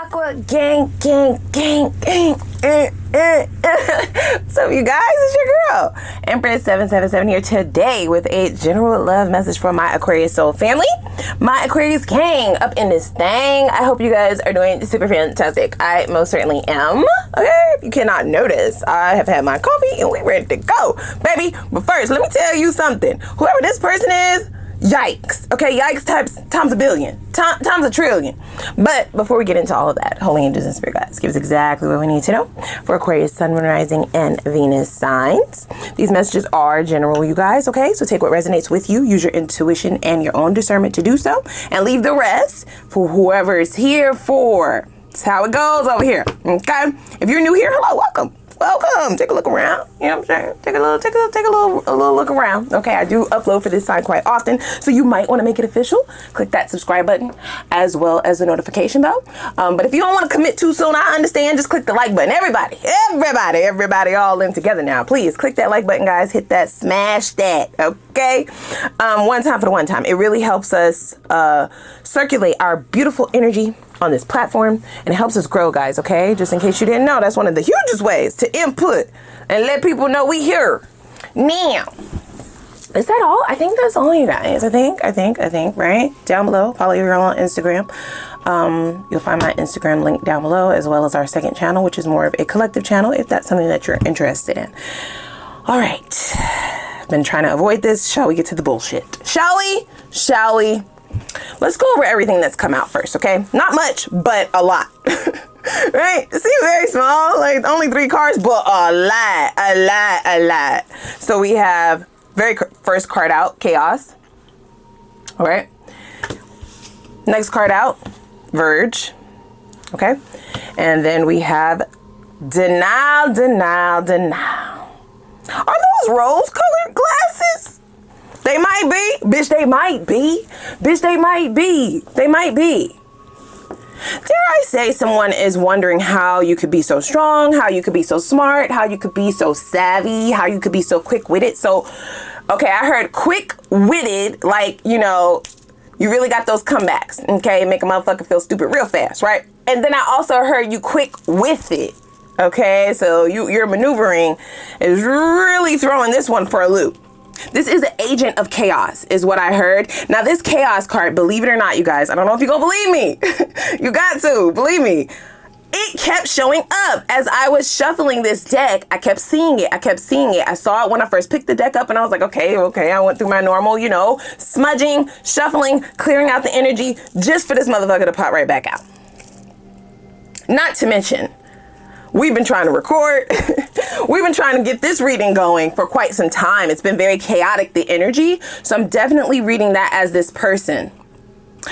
Aqua gang. So you guys, it's your girl Empress 777 here today with a general love message for my Aquarius soul family, my Aquarius gang up in this thing. I hope you guys are doing super fantastic. I most certainly am. Okay, if you cannot notice, I have had my coffee and we ready to go, baby. But first, let me tell you something. Whoever this person is, yikes. Okay, yikes times a billion, times a trillion. But before we get into all of that, holy angels and spirit guides give us exactly what we need to know for Aquarius, Sun, Moon, Rising, and Venus signs. These messages are general, you guys, okay? So take what resonates with you, use your intuition and your own discernment to do so, and leave the rest for whoever is here for. That's how it goes over here, okay? If you're new here, hello, welcome. Welcome. Take a look around. You know what I'm saying? Take a little look around. Okay, I do upload for this sign quite often, so you might want to make it official. Click that subscribe button as well as the notification bell. But if you don't want to commit too soon, I understand. Just click the like button. Everybody, all in together now. Please click that like button, guys. Hit that, smash that. Okay. One time for the one time. It really helps us circulate our beautiful energy on this platform, and it helps us grow, guys, okay? Just in case you didn't know, that's one of the hugest ways to input and let people know we here. Now, is that all? I think that's all, you guys. I think, right? Down below, follow your girl on Instagram. You'll find my Instagram link down below, as well as our second channel, which is more of a collective channel, if that's something that you're interested in. All right. I've been trying to avoid this. Shall we get to the bullshit? Shall we? Let's go over everything that's come out first, okay? Not much, but a lot. Right? It seems very small, like only 3 cards, but a lot. So we have first card out, chaos. All right. Next card out, Verge. Okay. And then we have denial. Are those rose-colored glasses? They might be. Bitch, they might be. They might be. Dare I say someone is wondering how you could be so strong, how you could be so smart, how you could be so savvy, how you could be so quick-witted. So, okay, I heard quick-witted, like, you know, you really got those comebacks, okay? Make a motherfucker feel stupid real fast, right? And then I also heard you quick with it, okay? So your maneuvering is really throwing this one for a loop. This is an agent of chaos, is what I heard. Now, this chaos card, believe it or not, you guys, I don't know if you're gonna believe me. You got to, believe me. It kept showing up as I was shuffling this deck. I kept seeing it. I saw it when I first picked the deck up, and I was like, okay. I went through my normal, you know, smudging, shuffling, clearing out the energy, just for this motherfucker to pop right back out. Not to mention, we've been trying to record. We've been trying to get this reading going for quite some time. It's been very chaotic, the energy. So I'm definitely reading that as this person.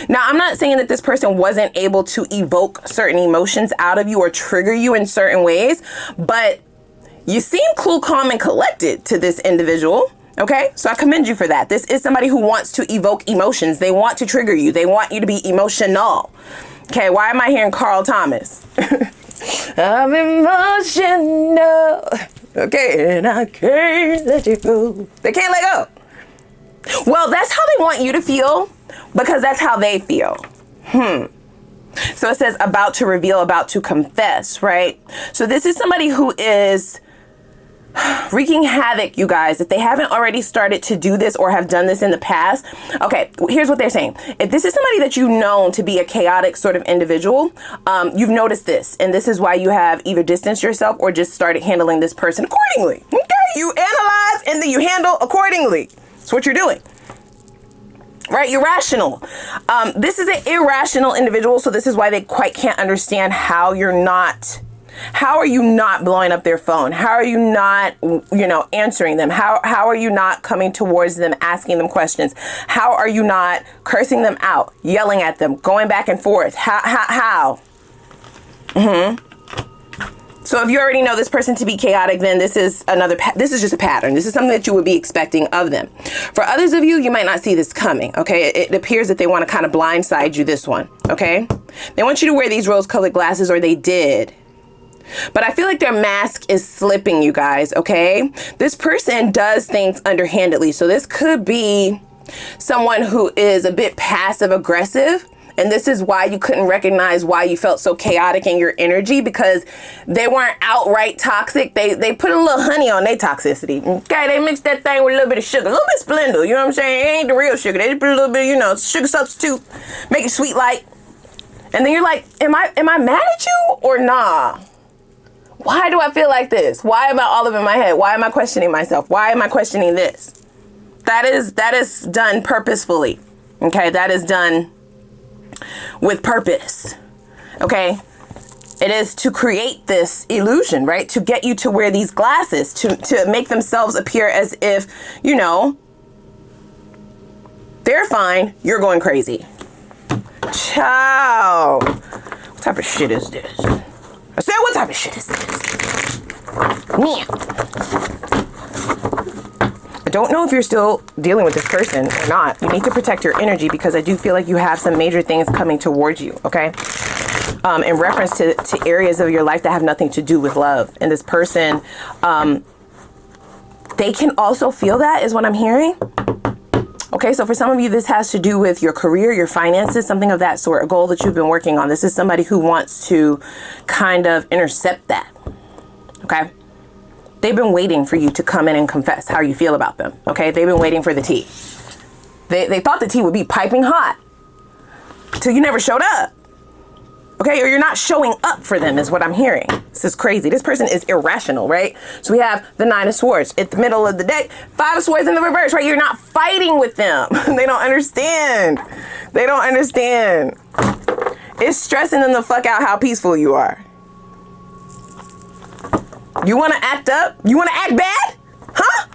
Now, I'm not saying that this person wasn't able to evoke certain emotions out of you or trigger you in certain ways, but you seem cool, calm, and collected to this individual. Okay, so I commend you for that. This is somebody who wants to evoke emotions. They want to trigger you. They want you to be emotional. Okay, why am I hearing Carl Thomas? I'm emotional. Okay, and I can't let you go. They can't let go. Well, that's how they want you to feel, because that's how they feel. So it says about to reveal, about to confess, right? So this is somebody who is wreaking havoc, you guys. If they haven't already started to do this or have done this in the past, okay, here's what they're saying. If this is somebody that you've known to be a chaotic sort of individual, you've noticed this, and this is why you have either distanced yourself or just started handling this person accordingly. Okay, you analyze and then you handle accordingly. That's what you're doing. Right? You're rational. This is an irrational individual, so this is why they quite can't understand how are you not blowing up their phone? How are you not, answering them? How are you not coming towards them, asking them questions? How are you not cursing them out, yelling at them, going back and forth? How? So if you already know this person to be chaotic, then this is just a pattern. This is something that you would be expecting of them. For others of you, you might not see this coming, okay? It appears that they want to kind of blindside you this one, okay? They want you to wear these rose-colored glasses, or they did. But I feel like their mask is slipping, you guys, okay? This person does things underhandedly. So this could be someone who is a bit passive aggressive And this is why you couldn't recognize why you felt so chaotic in your energy, because they weren't outright toxic. They put a little honey on their toxicity. Okay, they mixed that thing with a little bit of sugar, a little bit of Splenda. You know what I'm saying? It ain't the real sugar. They just put a little bit, you know, sugar substitute, make it sweet like. And then you're like, am I mad at you or nah? Why do I feel like this? Why am I all up in my head? Why am I questioning myself? Why am I questioning this? That is done purposefully. Okay, that is done with purpose. Okay, it is to create this illusion, right? To get you to wear these glasses, to make themselves appear as if, you know, they're fine, you're going crazy. Ciao. What type of shit is this? I said, what type of shit is this? Yeah. I don't know if you're still dealing with this person or not. You need to protect your energy, because I do feel like you have some major things coming towards you, okay? In reference to areas of your life that have nothing to do with love. And this person, they can also feel that, is what I'm hearing. Okay, so for some of you, this has to do with your career, your finances, something of that sort, a goal that you've been working on. This is somebody who wants to kind of intercept that. Okay? They've been waiting for you to come in and confess how you feel about them. Okay? They've been waiting for the tea. They thought the tea would be piping hot till you never showed up. Okay? Or you're not showing up for them, is what I'm hearing. This is crazy. This person is irrational, right? So we have the 9 of Swords at the middle of the deck. 5 of Swords in the reverse, right? You're not fighting with them. They don't understand. They don't understand. It's stressing them the fuck out how peaceful you are. You want to act up? You want to act bad? Huh?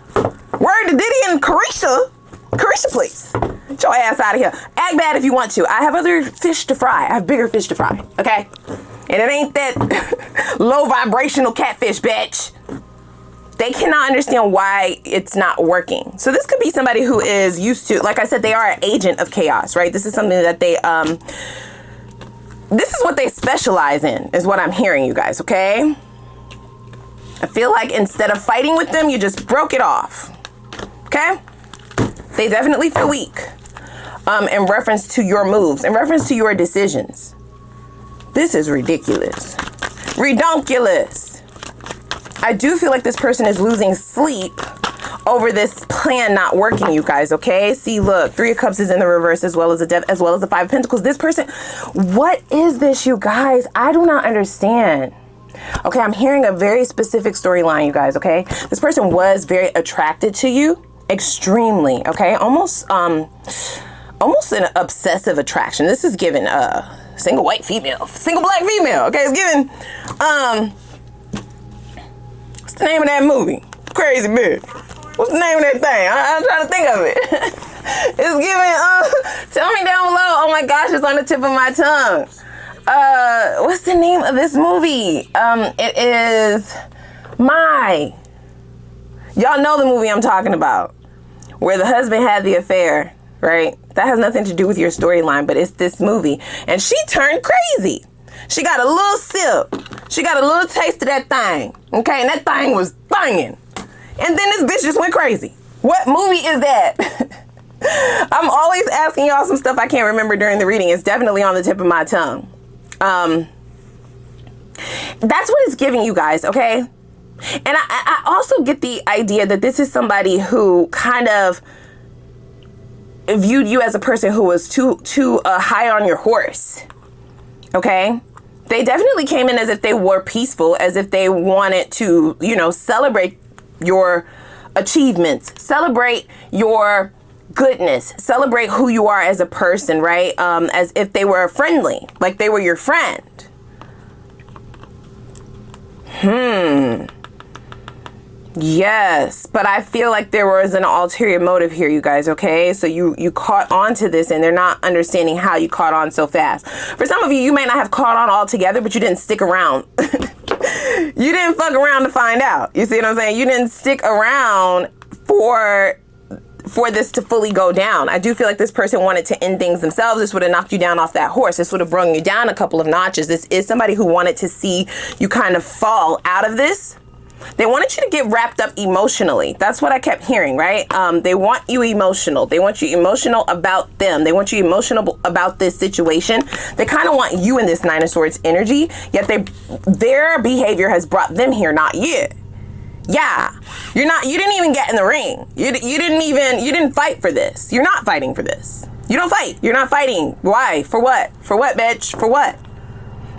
Word to Diddy and Carisha. Carisha, please. Get your ass out of here. Act bad if you want to. I have other fish to fry. I have bigger fish to fry. Okay? And it ain't that low vibrational catfish, bitch. They cannot understand why it's not working. So this could be somebody who is used to, like I said, they are an agent of chaos, right? This is something that they, this is what they specialize in, is what I'm hearing, you guys, okay? I feel like instead of fighting with them, you just broke it off. Okay? They definitely feel weak. In reference to your moves, in reference to your decisions. This is ridiculous. Redonkulous. I do feel like this person is losing sleep over this plan not working, you guys, okay? See, look, 3 of Cups is in the reverse, as well as the Death, as well as the 5 of Pentacles. This person, what is this, you guys? I do not understand. Okay, I'm hearing a very specific storyline, you guys, okay? This person was very attracted to you, extremely, okay? Almost an obsessive attraction. This is given single white female, single black female, okay? It's given, what's the name of that movie? Crazy bitch. What's the name of that thing? I'm trying to think of it. It's given, tell me down below. Oh my gosh, it's on the tip of my tongue. What's the name of this movie? It is y'all know the movie I'm talking about, where the husband had the affair, right? That has nothing to do with your storyline, but it's this movie. And she turned crazy. She got a little sip. She got a little taste of that thing. Okay, and that thing was banging. And then this bitch just went crazy. What movie is that? I'm always asking y'all some stuff I can't remember during the reading. It's definitely on the tip of my tongue. That's what it's giving you guys, okay? And I also get the idea that this is somebody who kind of viewed you as a person who was too high on your horse, okay? They definitely came in as if they were peaceful, as if they wanted to, you know, celebrate your achievements, celebrate your goodness, celebrate who you are as a person, right? As if they were friendly, like they were your friend. Yes, but I feel like there was an ulterior motive here, you guys, okay? So you caught on to this, and they're not understanding how you caught on so fast. For some of you, you may not have caught on altogether, but you didn't stick around. You didn't fuck around to find out. You see what I'm saying? You didn't stick around for this to fully go down. I do feel like this person wanted to end things themselves. This would have knocked you down off that horse. This would have brung you down a couple of notches. This is somebody who wanted to see you kind of fall out of this. They wanted you to get wrapped up emotionally. That's what I kept hearing, right? They want you emotional. They want you emotional about them. They want you emotional about this situation. They kind of want you in this Nine of Swords energy, yet their behavior has brought them here, not you. Yeah, you didn't even get in the ring. You didn't fight for this. You're not fighting for this. You don't fight. You're not fighting. Why? For what? For what, bitch? For what?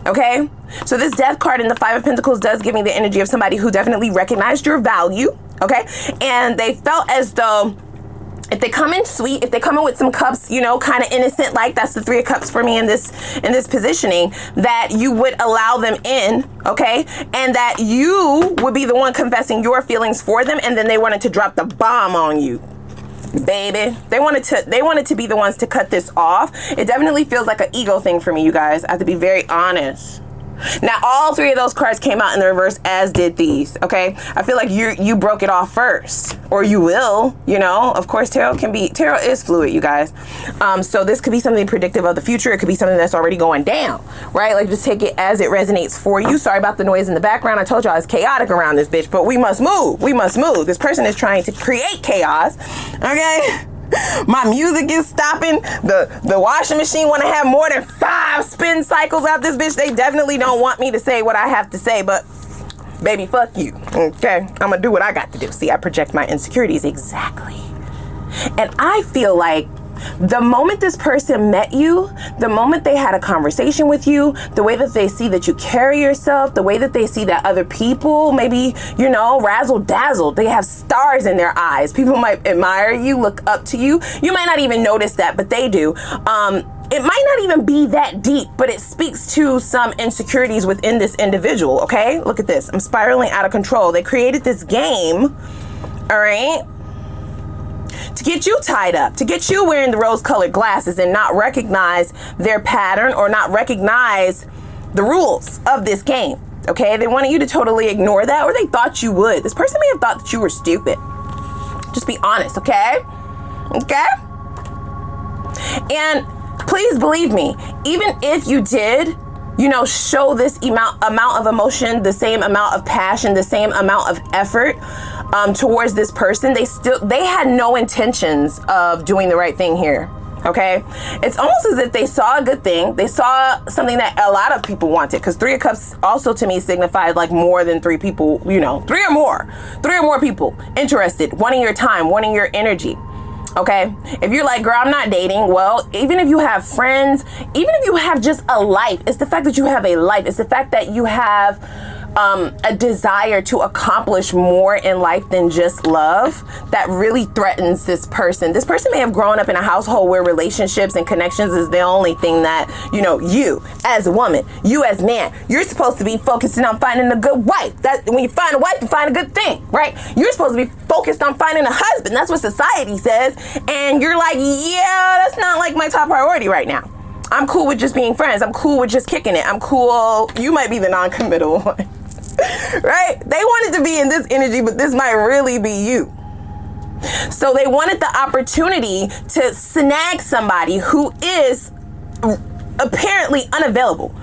Okay? So this Death card in the Five of Pentacles does give me the energy of somebody who definitely recognized your value. Okay? And they felt as though if they come in sweet, if they come in with some cups, you know, kind of innocent, like that's the Three of Cups for me in this positioning, that you would allow them in, okay? And that you would be the one confessing your feelings for them, and then they wanted to drop the bomb on you. Baby, they wanted to be the ones to cut this off. It definitely feels like an ego thing for me, you guys. I have to be very honest. Now, all three of those cards came out in the reverse, as did these, okay? I feel like you broke it off first, or you will, you know? Of course, tarot is fluid, you guys. So this could be something predictive of the future. It could be something that's already going down, right? Like, just take it as it resonates for you. Sorry about the noise in the background. I told y'all it's chaotic around this bitch, but we must move. We must move. This person is trying to create chaos, okay? My music is stopping. The washing machine want to have more than 5 spin cycles out this bitch. They definitely don't want me to say what I have to say, but baby, fuck you. Okay, I'm gonna do what I got to do. See, I project my insecurities exactly. And I feel like the moment this person met you, the moment they had a conversation with you, the way that they see that you carry yourself, the way that they see that other people maybe, you know, razzle dazzle, they have stars in their eyes. People might admire you, look up to you. You might not even notice that, but they do. It might not even be that deep, but it speaks to some insecurities within this individual, okay? Look at this. I'm spiraling out of control. They created this game, all right, to get you tied up, to get you wearing the rose-colored glasses and not recognize their pattern or not recognize the rules of this game, okay? They wanted you to totally ignore that, or they thought you would. This person may have thought that you were stupid. Just be honest, okay? Okay? And please believe me, even if you did, you know, show this amount of emotion, the same amount of passion, the same amount of effort towards this person, they had no intentions of doing the right thing here. Okay, it's almost as if they saw a good thing. They saw something that a lot of people wanted, because Three of Cups also to me signified like more than 3 people, you know, 3 or more people interested, wanting your time, wanting your energy. Okay, if you're like, girl, I'm not dating, well, even if you have friends, even if you have just a life, it's the fact that you have a life. It's the fact that you have a desire to accomplish more in life than just love that really threatens this person. This person may have grown up in a household where relationships and connections is the only thing that, you know, you as a woman, you as man, you're supposed to be focusing on finding a good wife. That when you find a wife, you find a good thing, right? You're supposed to be focused on finding a husband. That's what society says. And you're like, yeah, that's not like my top priority right now. I'm cool with just being friends. I'm cool with just kicking it. I'm cool. You might be the non-committal one. Right? They wanted to be in this energy, but this might really be you. So they wanted the opportunity to snag somebody who is apparently unavailable.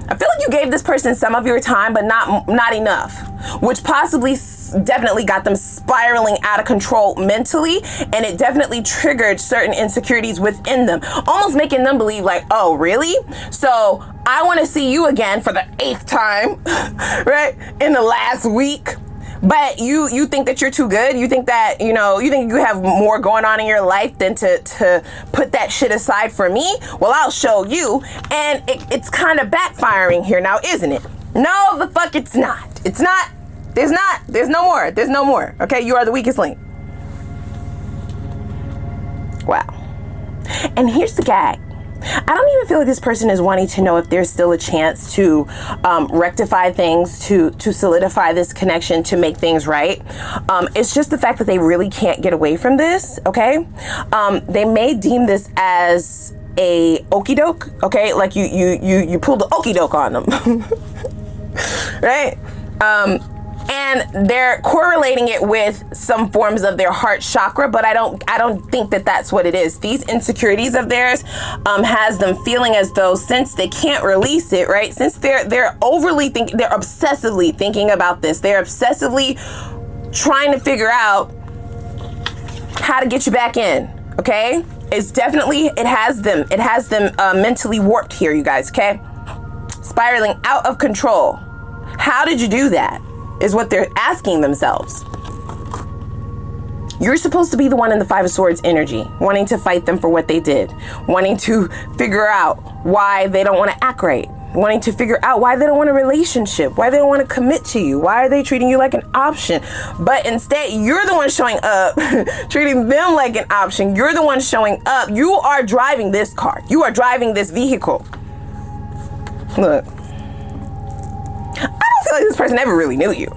I feel like you gave this person some of your time, but not enough, which possibly definitely got them spiraling out of control mentally, and it definitely triggered certain insecurities within them, almost making them believe like, oh, really? So I want to see you again for the 8th time, right, in the last week. But you think that you're too good. You think that, you know, you think you have more going on in your life than to put that shit aside for me. Well, I'll show you. And it's kind of backfiring here now, isn't it? No, the fuck it's not. It's not. There's no more. There's no more. Okay, you are the weakest link. Wow. And here's the gag. I don't even feel like this person is wanting to know if there's still a chance to rectify things, to solidify this connection, to make things right. It's just the fact that they really can't get away from this, okay? They may deem this as a okie doke, okay? Like you pulled the okie doke on them, right? And they're correlating it with some forms of their heart chakra, but I don't think that that's what it is. These insecurities of theirs has them feeling as though, since they can't release it, right? Since they're overly thinking, they're obsessively thinking about this. They're obsessively trying to figure out how to get you back in. Okay, it's definitely, it has them mentally warped here, you guys. Okay, spiraling out of control. How did you do that? Is what they're asking themselves. You're supposed to be the one in the Five of Swords energy, wanting to fight them for what they did, wanting to figure out why they don't want to act right, wanting to figure out why they don't want a relationship, why they don't want to commit to you, why are they treating you like an option. But instead, you're the one showing up, treating them like an option. You're the one showing up. You are driving this car. You are driving this vehicle. Look, I don't feel like this person ever really knew you.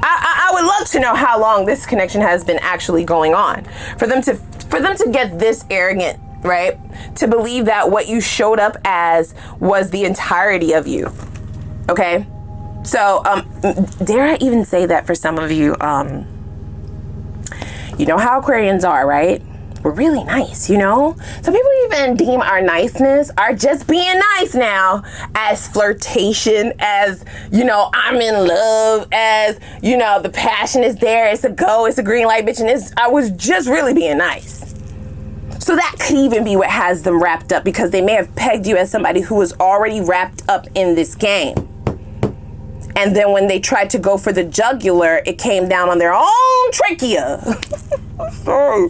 I would love to know how long this connection has been actually going on. For them to get this arrogant, right? To believe that what you showed up as was the entirety of you. Okay? So, dare I even say that for some of you, you know how Aquarians are, right? We're really nice, you know? Some people even deem our niceness, our just being nice now, as flirtation, as, you know, I'm in love, as, you know, the passion is there, it's a go, it's a green light, bitch, and I was just really being nice. So that could even be what has them wrapped up, because they may have pegged you as somebody who was already wrapped up in this game. And then when they tried to go for the jugular, it came down on their own trachea. Sorry.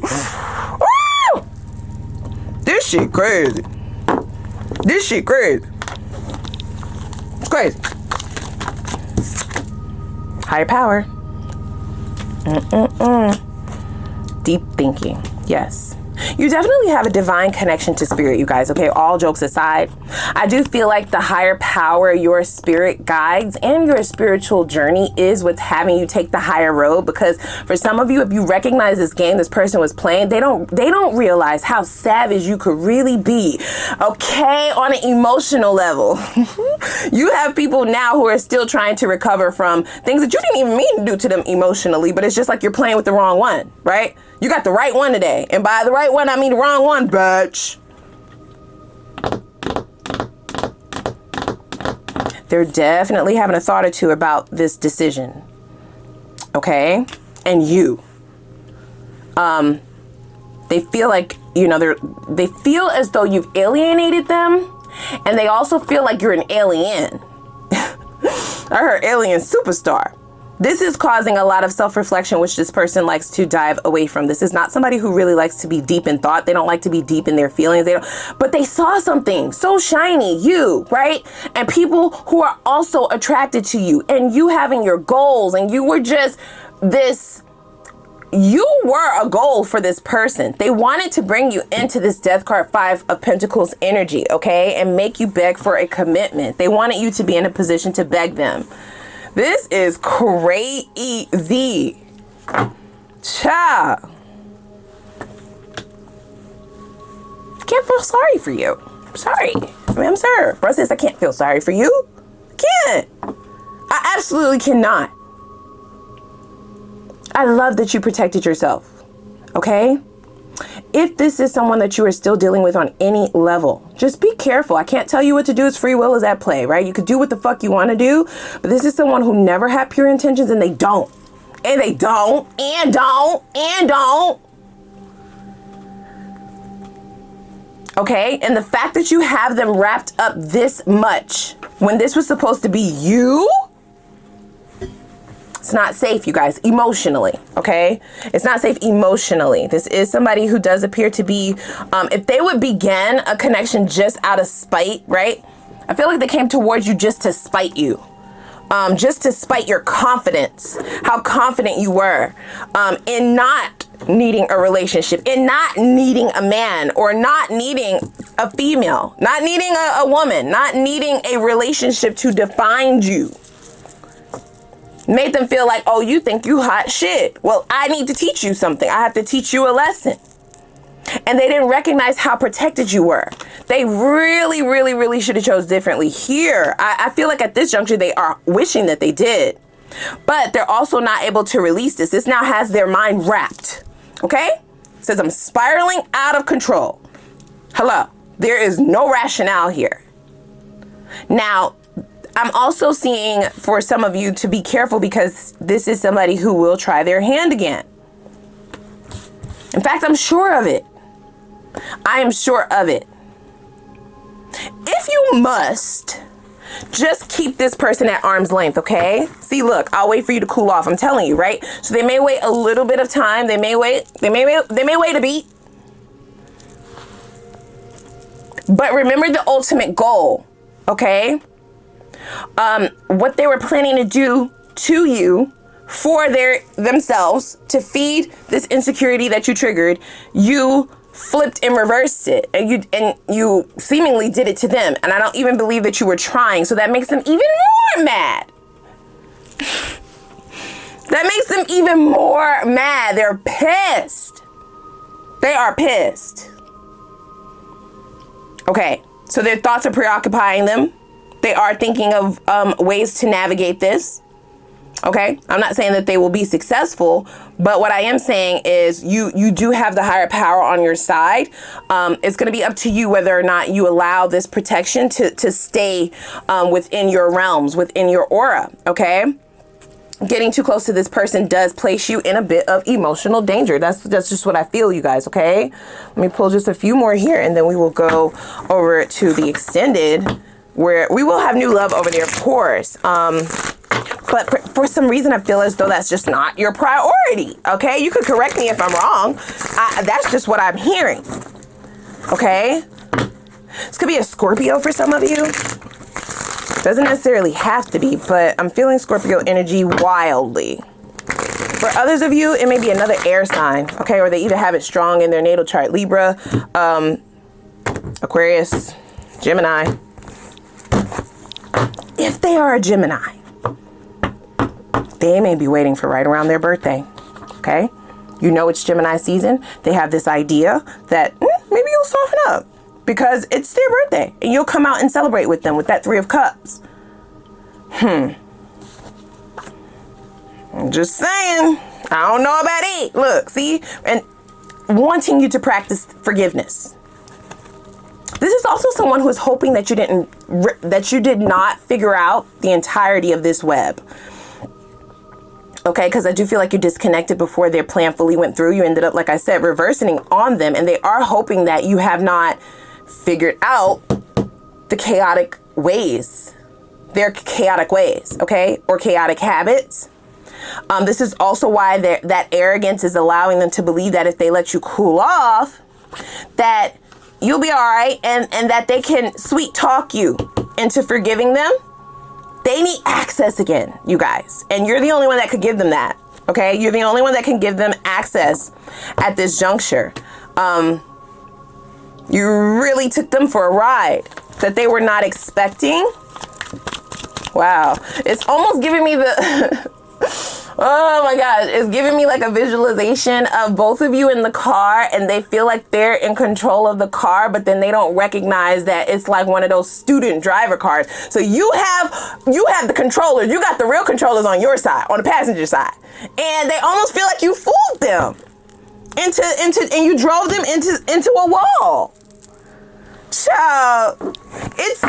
This shit crazy. This shit crazy. It's crazy. Higher power. Deep thinking. Yes. You definitely have a divine connection to spirit, you guys, okay? All jokes aside, I do feel like the higher power, your spirit guides, and your spiritual journey is what's having you take the higher road. Because for some of you, if you recognize this game this person was playing, they don't realize how savage you could really be, okay? On an emotional level. You have people now who are still trying to recover from things that you didn't even mean to do to them emotionally, but it's just like you're playing with the wrong one, right? You got the right one today. And by the right one, I mean the wrong one, bitch. They're definitely having a thought or two about this decision. Okay? And you. They feel like, you know, they feel as though you've alienated them. And they also feel like you're an alien. I heard alien superstar. This is causing a lot of self-reflection, which this person likes to dive away from. This is not somebody who really likes to be deep in thought. They don't like to be deep in their feelings. But they saw something so shiny, you, right? And people who are also attracted to you, and you having your goals, and you were just you were a goal for this person. They wanted to bring you into this Death card, Five of Pentacles energy, okay? And make you beg for a commitment. They wanted you to be in a position to beg them. This is crazy. Child. I can't feel sorry for you. I'm sorry. I mean, I'm sorry. Bro says I can't feel sorry for you. I can't. I absolutely cannot. I love that you protected yourself. Okay? If this is someone that you are still dealing with on any level, just be careful. I can't tell you what to do. It's free will is at play, right? You could do what the fuck you want to do, but this is someone who never had pure intentions, and they don't. And they don't. And don't. And don't. Okay? And the fact that you have them wrapped up this much when this was supposed to be you, it's not safe, you guys, emotionally, okay? It's not safe emotionally. This is somebody who does appear to be, if they would begin a connection just out of spite, right? I feel like they came towards you just to spite you. Just to spite your confidence, how confident you were in not needing a relationship, in not needing a man, or not needing a female, not needing a woman, not needing a relationship to define you. Made them feel like, oh, you think you hot shit. Well, I need to teach you something. I have to teach you a lesson. And they didn't recognize how protected you were. They really, really, really should have chose differently here. I feel like at this juncture, they are wishing that they did. But they're also not able to release this. This now has their mind wrapped. Okay? It says I'm spiraling out of control. Hello. There is no rationale here. Now, I'm also seeing for some of you to be careful because this is somebody who will try their hand again. In fact, I'm sure of it. I am sure of it. If you must, just keep this person at arm's length, okay? See, look, I'll wait for you to cool off. I'm telling you, right? So they may wait a little bit of time. They may wait a beat. But remember the ultimate goal, okay? What they were planning to do to you for themselves to feed this insecurity that you triggered, you flipped and reversed it, and you seemingly did it to them. And I don't even believe that you were trying. So that makes them even more mad. That makes them even more mad. They're pissed. They are pissed. Okay, so their thoughts are preoccupying them. They are thinking of ways to navigate this. Okay, I'm not saying that they will be successful, but what I am saying is you do have the higher power on your side. It's going to be up to you whether or not you allow this protection to stay within your realms, within your aura. Okay, getting too close to this person does place you in a bit of emotional danger. That's just what I feel, you guys. Okay, let me pull just a few more here, and then we will go over to the extended, where we will have new love over there, of course. But for some reason, I feel as though that's just not your priority. Okay, you could correct me if I'm wrong. That's just what I'm hearing. Okay, this could be a Scorpio for some of you. Doesn't necessarily have to be, but I'm feeling Scorpio energy wildly. For others of you, it may be another air sign. Okay, or they either have it strong in their natal chart: Libra, Aquarius, Gemini. If they are a Gemini, they may be waiting for right around their birthday. Okay, you know it's Gemini season. They have this idea that maybe you'll soften up because it's their birthday and you'll come out and celebrate with them with that 3 of Cups. I'm just saying, I don't know about it. Look, see, and wanting you to practice forgiveness. This is also someone who is hoping that you did not figure out the entirety of this web. Okay, because I do feel like you disconnected before their plan fully went through. You ended up, like I said, reversing on them, and they are hoping that you have not figured out the chaotic ways, their chaotic ways, okay, or chaotic habits. This is also why that arrogance is allowing them to believe that if they let you cool off, that you'll be all right, and that they can sweet talk you into forgiving them. They need access again, you guys. And you're the only one that could give them that. Okay? You're the only one that can give them access at this juncture. You really took them for a ride that they were not expecting. Wow. It's almost giving me the... Oh my gosh, it's giving me like a visualization of both of you in the car, and they feel like they're in control of the car, but then they don't recognize that it's like one of those student driver cars. So you have the controllers, you got the real controllers on your side, on the passenger side, and they almost feel like you fooled them and you drove them into a wall. So it's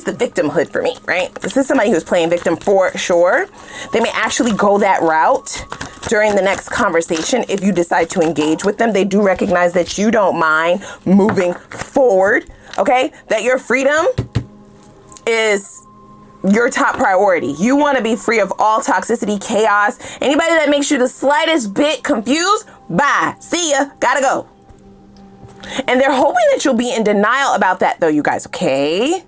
the victimhood for me, right? This is somebody who's playing victim for sure. They may actually go that route during the next conversation if you decide to engage with them. They do recognize that you don't mind moving forward, okay? That your freedom is your top priority. You want to be free of all toxicity, chaos. Anybody that makes you the slightest bit confused, bye. See ya. Gotta go. And they're hoping that you'll be in denial about that, though, you guys, okay?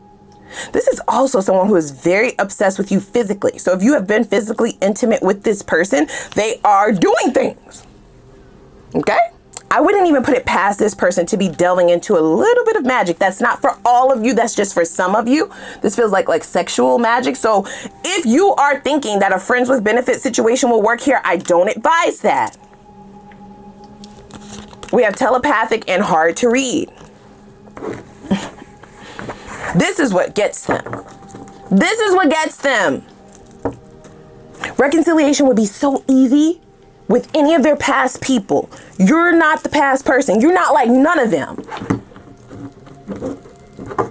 This is also someone who is very obsessed with you physically. So if you have been physically intimate with this person, they are doing things. Okay? I wouldn't even put it past this person to be delving into a little bit of magic. That's not for all of you. That's just for some of you. This feels like sexual magic. So if you are thinking that a friends with benefit situation will work here, I don't advise that. We have telepathic and hard to read. This is what gets them. This is what gets them. Reconciliation would be so easy with any of their past people. You're not the past person. You're not like none of them.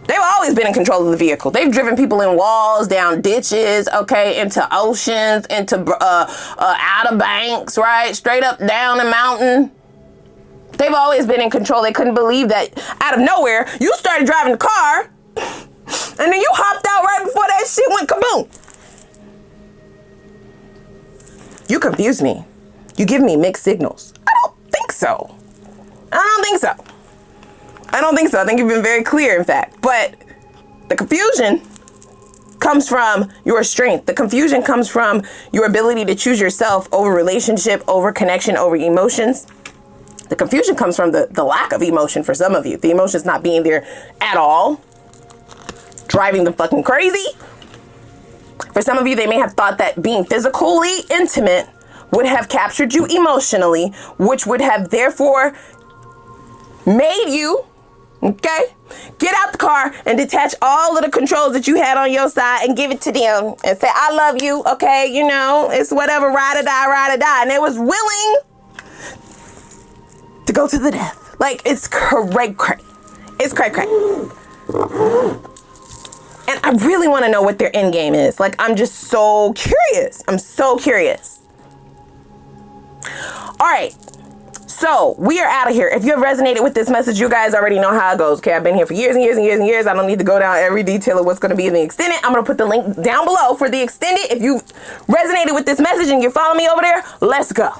They've always been in control of the vehicle. They've driven people in walls, down ditches, okay, into oceans, into outer banks, right? Straight up down a mountain. They've always been in control. They couldn't believe that out of nowhere, you started driving the car and then you hopped out right before that shit went kaboom. You confuse me. You give me mixed signals. I don't think so. I don't think so. I think you've been very clear, in fact. But the confusion comes from your strength. The confusion comes from your ability to choose yourself over relationship, over connection, over emotions. The confusion comes from the lack of emotion for some of you. The emotions not being there at all. Driving them fucking crazy. For some of you, they may have thought that being physically intimate would have captured you emotionally, which would have therefore made you, okay, get out the car and detach all of the controls that you had on your side and give it to them and say, I love you, okay, you know, it's whatever, ride or die. And it was willing to go to the death. Like, it's cray. It's cray. And I really want to know what their end game is. Like, I'm just so curious. I'm so curious. All right. So we are out of here. If you have resonated with this message, you guys already know how it goes. Okay, I've been here for years and years and years and years. I don't need to go down every detail of what's going to be in the extended. I'm going to put the link down below for the extended. If you resonated with this message and you're following me over there, let's go.